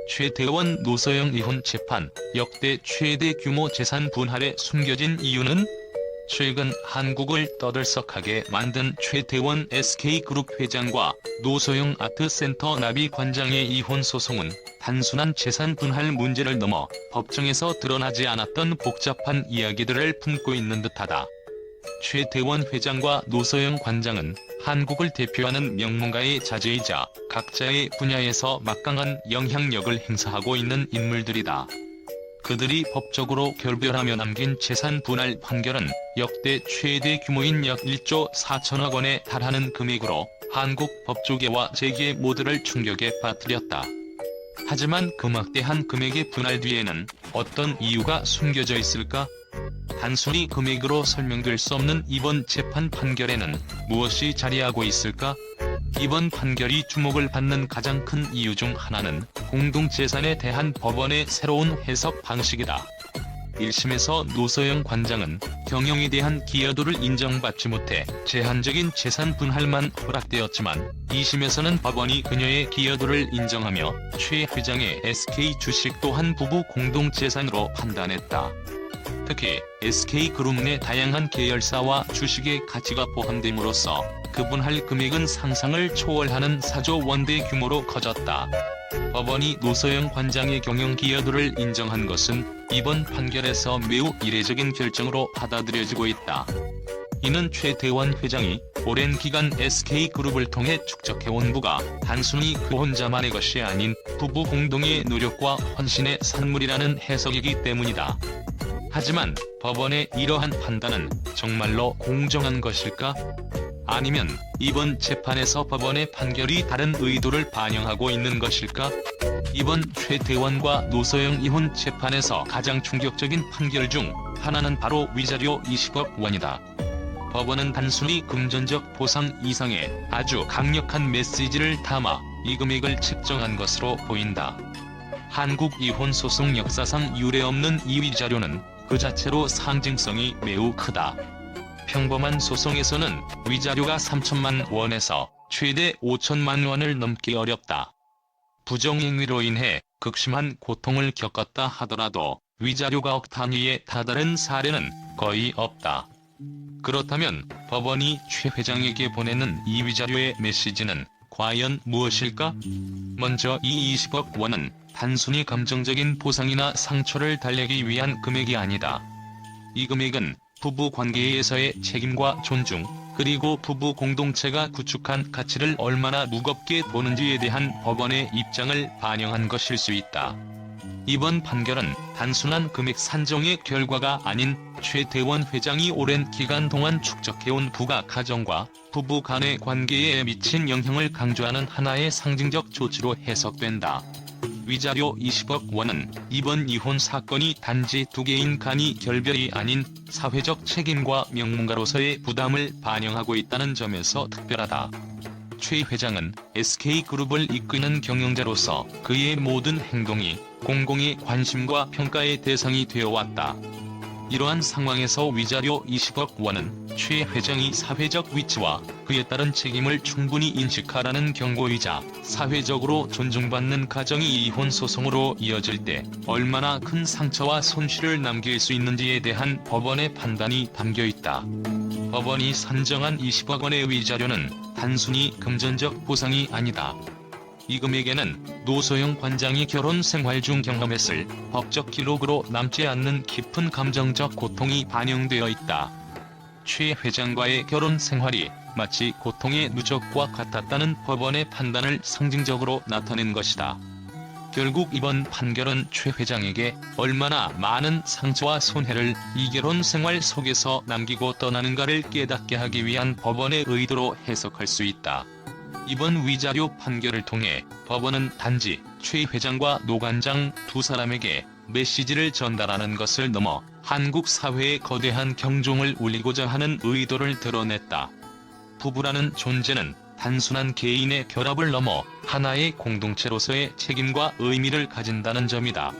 최태원 노소영 이혼 재판, 역대 최대 규모 재산 분할에 숨겨진 이유는? 최근 한국을 떠들썩하게 만든 최태원 SK그룹 회장과 노소영 아트센터 나비 관장의 이혼 소송은 단순한 재산 분할 문제를 넘어 법정에서 드러나지 않았던 복잡한 이야기들을 품고 있는 듯하다. 최태원 회장과 노소영 관장은 한국을 대표하는 명문가의 자제이자 각자의 분야에서 막강한 영향력을 행사하고 있는 인물들이다. 그들이 법적으로 결별하며 남긴 재산 분할 판결은 역대 최대 규모인 약 1조 4천억 원에 달하는 금액으로 한국 법조계와 재계 모두를 충격에 빠뜨렸다. 하지만 그 막대한 금액의 분할 뒤에는 어떤 이유가 숨겨져 있을까? 단순히 금액으로 설명될 수 없는 이번 재판 판결에는 무엇이 자리하고 있을까? 이번 판결이 주목을 받는 가장 큰 이유 중 하나는 공동재산에 대한 법원의 새로운 해석 방식이다. 1심에서 노소영 관장은 경영에 대한 기여도를 인정받지 못해 제한적인 재산 분할만 허락되었지만 2심에서는 법원이 그녀의 기여도를 인정하며 최 회장의 SK 주식 또한 부부 공동재산으로 판단했다. 특히 SK그룹 내 다양한 계열사와 주식의 가치가 포함됨으로써 그 분할 금액은 상상을 초월하는 4조 원대 규모로 커졌다. 법원이 노소영 관장의 경영 기여도를 인정한 것은 이번 판결에서 매우 이례적인 결정으로 받아들여지고 있다. 이는 최태원 회장이 오랜 기간 SK그룹을 통해 축적해온 부가 단순히 그 혼자만의 것이 아닌 부부 공동의 노력과 헌신의 산물이라는 해석이기 때문이다. 하지만 법원의 이러한 판단은 정말로 공정한 것일까? 아니면 이번 재판에서 법원의 판결이 다른 의도를 반영하고 있는 것일까? 이번 최태원과 노소영 이혼 재판에서 가장 충격적인 판결 중 하나는 바로 위자료 20억 원이다. 법원은 단순히 금전적 보상 이상의 아주 강력한 메시지를 담아 이 금액을 책정한 것으로 보인다. 한국 이혼 소송 역사상 유례없는 이 위자료는 그 자체로 상징성이 매우 크다. 평범한 소송에서는 위자료가 3천만 원에서 최대 5천만 원을 넘기 어렵다. 부정행위로 인해 극심한 고통을 겪었다 하더라도 위자료가 억 단위에 다다른 사례는 거의 없다. 그렇다면 법원이 최 회장에게 보내는 이 위자료의 메시지는 과연 무엇일까? 먼저 이 20억 원은 단순히 감정적인 보상이나 상처를 달래기 위한 금액이 아니다. 이 금액은 부부 관계에서의 책임과 존중, 그리고 부부 공동체가 구축한 가치를 얼마나 무겁게 보는지에 대한 법원의 입장을 반영한 것일 수 있다. 이번 판결은 단순한 금액 산정의 결과가 아닌 최태원 회장이 오랜 기간 동안 축적해온 부가 가정과 부부 간의 관계에 미친 영향을 강조하는 하나의 상징적 조치로 해석된다. 위자료 20억 원은 이번 이혼 사건이 단지 두 개인 간이 결별이 아닌 사회적 책임과 명문가로서의 부담을 반영하고 있다는 점에서 특별하다. 최 회장은 SK그룹을 이끄는 경영자로서 그의 모든 행동이 공공의 관심과 평가의 대상이 되어왔다. 이러한 상황에서 위자료 20억 원은 최 회장이 사회적 위치와 그에 따른 책임을 충분히 인식하라는 경고이자 사회적으로 존중받는 가정이 이혼 소송으로 이어질 때 얼마나 큰 상처와 손실을 남길 수 있는지에 대한 법원의 판단이 담겨있다. 법원이 산정한 20억 원의 위자료는 단순히 금전적 보상이 아니다. 이 금액에는 노소영 관장이 결혼 생활 중 경험했을 법적 기록으로 남지 않는 깊은 감정적 고통이 반영되어 있다. 최 회장과의 결혼 생활이 마치 고통의 누적과 같았다는 법원의 판단을 상징적으로 나타낸 것이다. 결국 이번 판결은 최 회장에게 얼마나 많은 상처와 손해를 이 결혼 생활 속에서 남기고 떠나는가를 깨닫게 하기 위한 법원의 의도로 해석할 수 있다. 이번 위자료 판결을 통해 법원은 단지 최 회장과 노 관장 두 사람에게 메시지를 전달하는 것을 넘어 한국 사회에 거대한 경종을 울리고자 하는 의도를 드러냈다. 부부라는 존재는 단순한 개인의 결합을 넘어 하나의 공동체로서의 책임과 의미를 가진다는 점이다.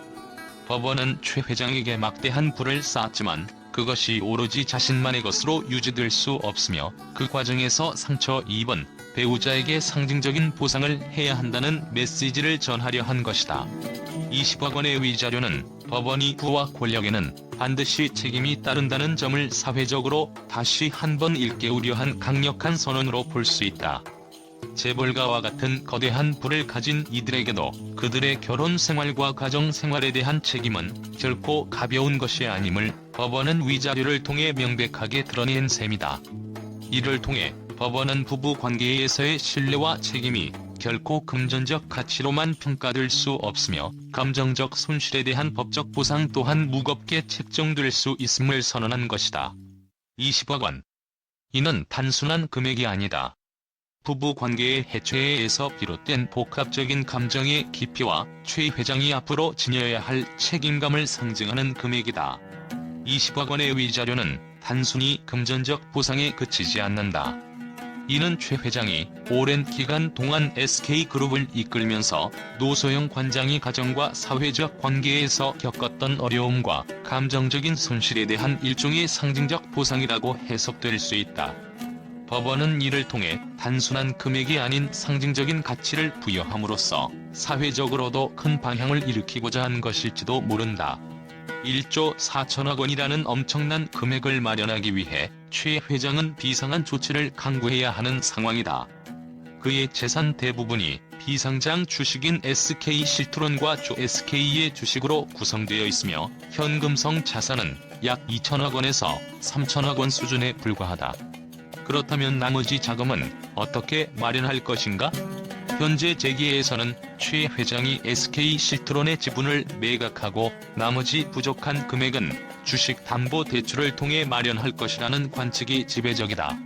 법원은 최 회장에게 막대한 불을 쌓았지만 그것이 오로지 자신만의 것으로 유지될 수 없으며 그 과정에서 상처 입은 배우자에게 상징적인 보상을 해야 한다는 메시지를 전하려 한 것이다. 20억 원의 위자료는 법원이 부와 권력에는 반드시 책임이 따른다는 점을 사회적으로 다시 한번 일깨우려 한 강력한 선언으로 볼 수 있다. 재벌가와 같은 거대한 부를 가진 이들에게도 그들의 결혼 생활과 가정 생활에 대한 책임은 결코 가벼운 것이 아님을 법원은 위자료를 통해 명백하게 드러낸 셈이다. 이를 통해 법원은 부부 관계에서의 신뢰와 책임이 결코 금전적 가치로만 평가될 수 없으며 감정적 손실에 대한 법적 보상 또한 무겁게 책정될 수 있음을 선언한 것이다. 20억 원. 이는 단순한 금액이 아니다. 부부 관계의 해체에서 비롯된 복합적인 감정의 깊이와 최 회장이 앞으로 지녀야 할 책임감을 상징하는 금액이다. 20억 원의 위자료는 단순히 금전적 보상에 그치지 않는다. 이는 최 회장이 오랜 기간 동안 SK그룹을 이끌면서 노소영 관장이 가정과 사회적 관계에서 겪었던 어려움과 감정적인 손실에 대한 일종의 상징적 보상이라고 해석될 수 있다. 법원은 이를 통해 단순한 금액이 아닌 상징적인 가치를 부여함으로써 사회적으로도 큰 방향을 일으키고자 한 것일지도 모른다. 1조 4천억 원이라는 엄청난 금액을 마련하기 위해 최 회장은 비상한 조치를 강구해야 하는 상황이다. 그의 재산 대부분이 비상장 주식인 SK실트론과 조 SK의 주식으로 구성되어 있으며 현금성 자산은 약 2천억 원에서 3천억 원 수준에 불과하다. 그렇다면 나머지 자금은 어떻게 마련할 것인가? 현재 재계에서는 최 회장이 SK실트론의 지분을 매각하고 나머지 부족한 금액은 주식담보대출을 통해 마련할 것이라는 관측이 지배적이다.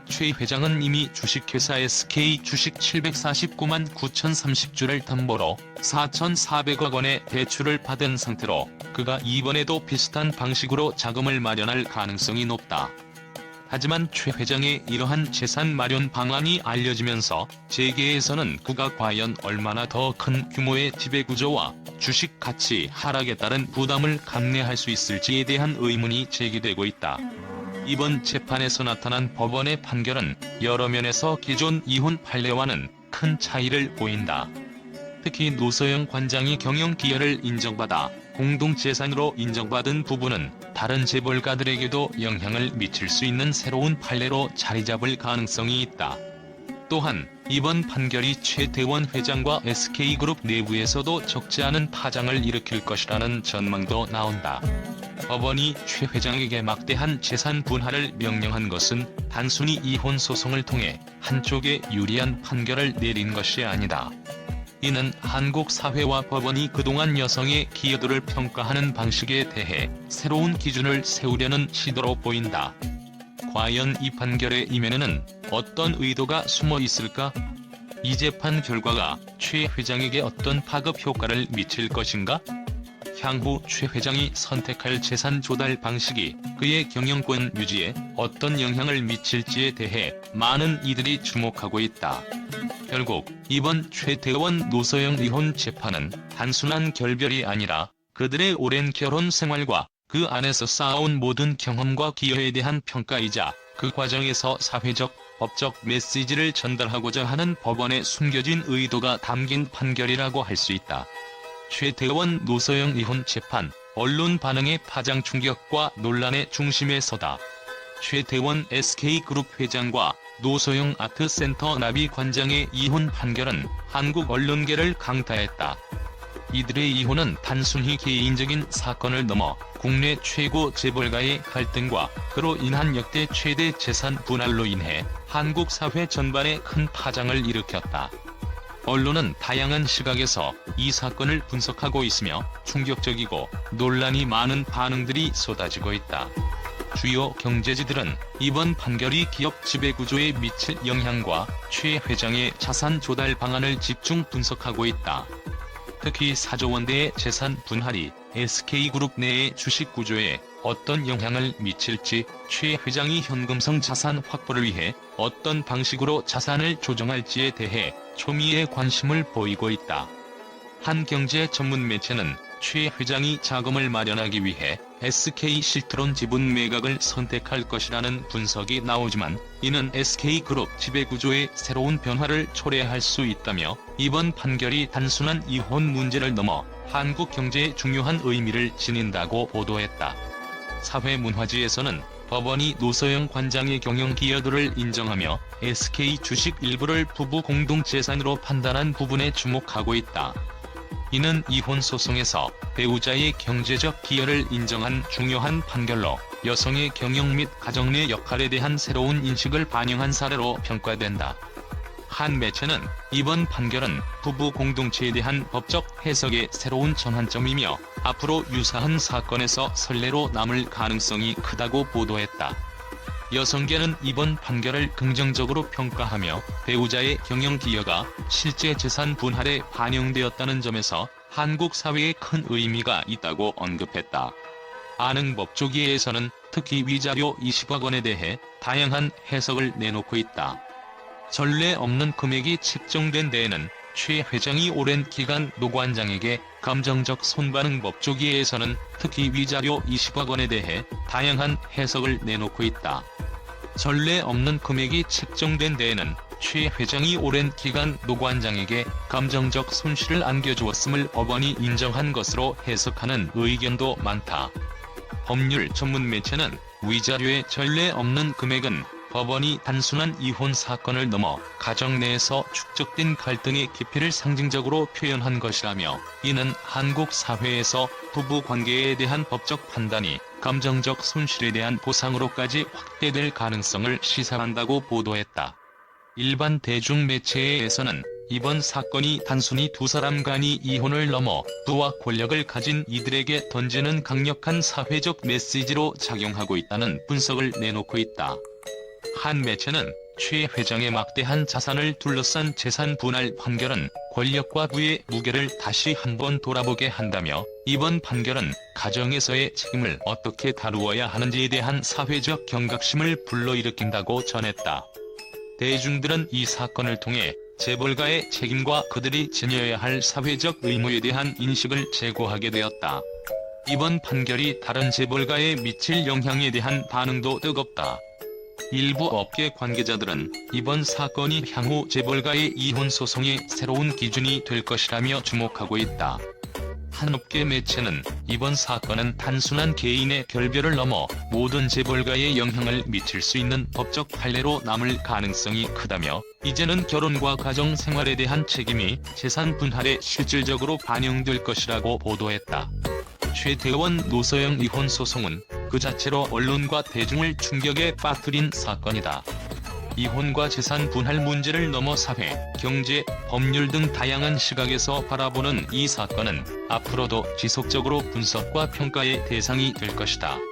최 회장은 이미 주식회사 SK 주식 749만 9,030주를 담보로 4,400억 원의 대출을 받은 상태로 그가 이번에도 비슷한 방식으로 자금을 마련할 가능성이 높다. 하지만 최 회장의 이러한 재산 마련 방안이 알려지면서 재계에서는 그가 과연 얼마나 더 큰 규모의 지배구조와 주식 가치 하락에 따른 부담을 감내할 수 있을지에 대한 의문이 제기되고 있다. 이번 재판에서 나타난 법원의 판결은 여러 면에서 기존 이혼 판례와는 큰 차이를 보인다. 특히 노소영 관장이 경영 기여를 인정받아 공동재산으로 인정받은 부분은 다른 재벌가들에게도 영향을 미칠 수 있는 새로운 판례로 자리잡을 가능성이 있다. 또한 이번 판결이 최대원 회장과 SK그룹 내부에서도 적지 않은 파장을 일으킬 것이라는 전망도 나온다. 법원이 최 회장에게 막대한 재산 분할을 명령한 것은 단순히 이혼 소송을 통해 한쪽에 유리한 판결을 내린 것이 아니다. 이는 한국 사회와 법원이 그동안 여성의 기여도를 평가하는 방식에 대해 새로운 기준을 세우려는 시도로 보인다. 과연 이 판결의 이면에는 어떤 의도가 숨어 있을까? 이 재판 결과가 최 회장에게 어떤 파급 효과를 미칠 것인가? 향후 최 회장이 선택할 재산 조달 방식이 그의 경영권 유지에 어떤 영향을 미칠지에 대해 많은 이들이 주목하고 있다. 결국 이번 최대원 노소영 이혼 재판은 단순한 결별이 아니라 그들의 오랜 결혼 생활과 그 안에서 쌓아온 모든 경험과 기여에 대한 평가이자 그 과정에서 사회적, 법적 메시지를 전달하고자 하는 법원의 숨겨진 의도가 담긴 판결이라고 할 수 있다. 최대원 노소영 이혼 재판, 언론 반응의 파장 충격과 논란의 중심에 서다. 최대원 SK그룹 회장과 노소영 아트센터 나비 관장의 이혼 판결은 한국 언론계를 강타했다. 이들의 이혼은 단순히 개인적인 사건을 넘어 국내 최고 재벌가의 갈등과 그로 인한 역대 최대 재산 분할로 인해 한국 사회 전반에 큰 파장을 일으켰다. 언론은 다양한 시각에서 이 사건을 분석하고 있으며 충격적이고 논란이 많은 반응들이 쏟아지고 있다. 주요 경제지들은 이번 판결이 기업 지배구조에 미칠 영향과 최 회장의 자산 조달 방안을 집중 분석하고 있다. 특히 4조 원대의 재산 분할이 SK그룹 내의 주식 구조에 어떤 영향을 미칠지, 최 회장이 현금성 자산 확보를 위해 어떤 방식으로 자산을 조정할지에 대해 초미의 관심을 보이고 있다. 한 경제 전문 매체는 최 회장이 자금을 마련하기 위해 SK 실트론 지분 매각을 선택할 것이라는 분석이 나오지만 이는 SK그룹 지배구조의 새로운 변화를 초래할 수 있다며 이번 판결이 단순한 이혼 문제를 넘어 한국 경제에 중요한 의미를 지닌다고 보도했다. 사회문화지에서는 법원이 노소영 관장의 경영 기여도를 인정하며 SK 주식 일부를 부부 공동재산으로 판단한 부분에 주목하고 있다. 이는 이혼 소송에서 배우자의 경제적 기여를 인정한 중요한 판결로 여성의 경영 및 가정 내 역할에 대한 새로운 인식을 반영한 사례로 평가된다. 한 매체는 이번 판결은 부부 공동체에 대한 법적 해석의 새로운 전환점이며 앞으로 유사한 사건에서 선례로 남을 가능성이 크다고 보도했다. 여성계는 이번 판결을 긍정적으로 평가하며 배우자의 경영 기여가 실제 재산 분할에 반영되었다는 점에서 한국 사회에 큰 의미가 있다고 언급했다. 안흥법조계에서는 특히 위자료 20억 원에 대해 다양한 해석을 내놓고 있다. 전례 없는 금액이 책정된 데에는 최 회장이 오랜 기간 노 관장에게 감정적 손반응, 법조계에서는 특히 위자료 20억 원에 대해 다양한 해석을 내놓고 있다. 전례 없는 금액이 책정된 데에는 최 회장이 오랜 기간 노 관장에게 감정적 손실을 안겨주었음을 법원이 인정한 것으로 해석하는 의견도 많다. 법률 전문 매체는 위자료의 전례 없는 금액은 법원이 단순한 이혼 사건을 넘어 가정 내에서 축적된 갈등의 깊이를 상징적으로 표현한 것이라며 이는 한국 사회에서 부부 관계에 대한 법적 판단이 감정적 손실에 대한 보상으로까지 확대될 가능성을 시사한다고 보도했다. 일반 대중매체에서는 이번 사건이 단순히 두 사람 간이 이혼을 넘어 부와 권력을 가진 이들에게 던지는 강력한 사회적 메시지로 작용하고 있다는 분석을 내놓고 있다. 한 매체는 최 회장의 막대한 자산을 둘러싼 재산 분할 판결은 권력과 부의 무게를 다시 한번 돌아보게 한다며 이번 판결은 가정에서의 책임을 어떻게 다루어야 하는지에 대한 사회적 경각심을 불러일으킨다고 전했다. 대중들은 이 사건을 통해 재벌가의 책임과 그들이 지녀야 할 사회적 의무에 대한 인식을 제고하게 되었다. 이번 판결이 다른 재벌가에 미칠 영향에 대한 반응도 뜨겁다. 일부 업계 관계자들은 이번 사건이 향후 재벌가의 이혼 소송의 새로운 기준이 될 것이라며 주목하고 있다. 한 업계 매체는 이번 사건은 단순한 개인의 결별을 넘어 모든 재벌가에 영향을 미칠 수 있는 법적 판례로 남을 가능성이 크다며 이제는 결혼과 가정 생활에 대한 책임이 재산 분할에 실질적으로 반영될 것이라고 보도했다. 최태원 노소영 이혼 소송은 그 자체로 언론과 대중을 충격에 빠뜨린 사건이다. 이혼과 재산 분할 문제를 넘어 사회, 경제, 법률 등 다양한 시각에서 바라보는 이 사건은 앞으로도 지속적으로 분석과 평가의 대상이 될 것이다.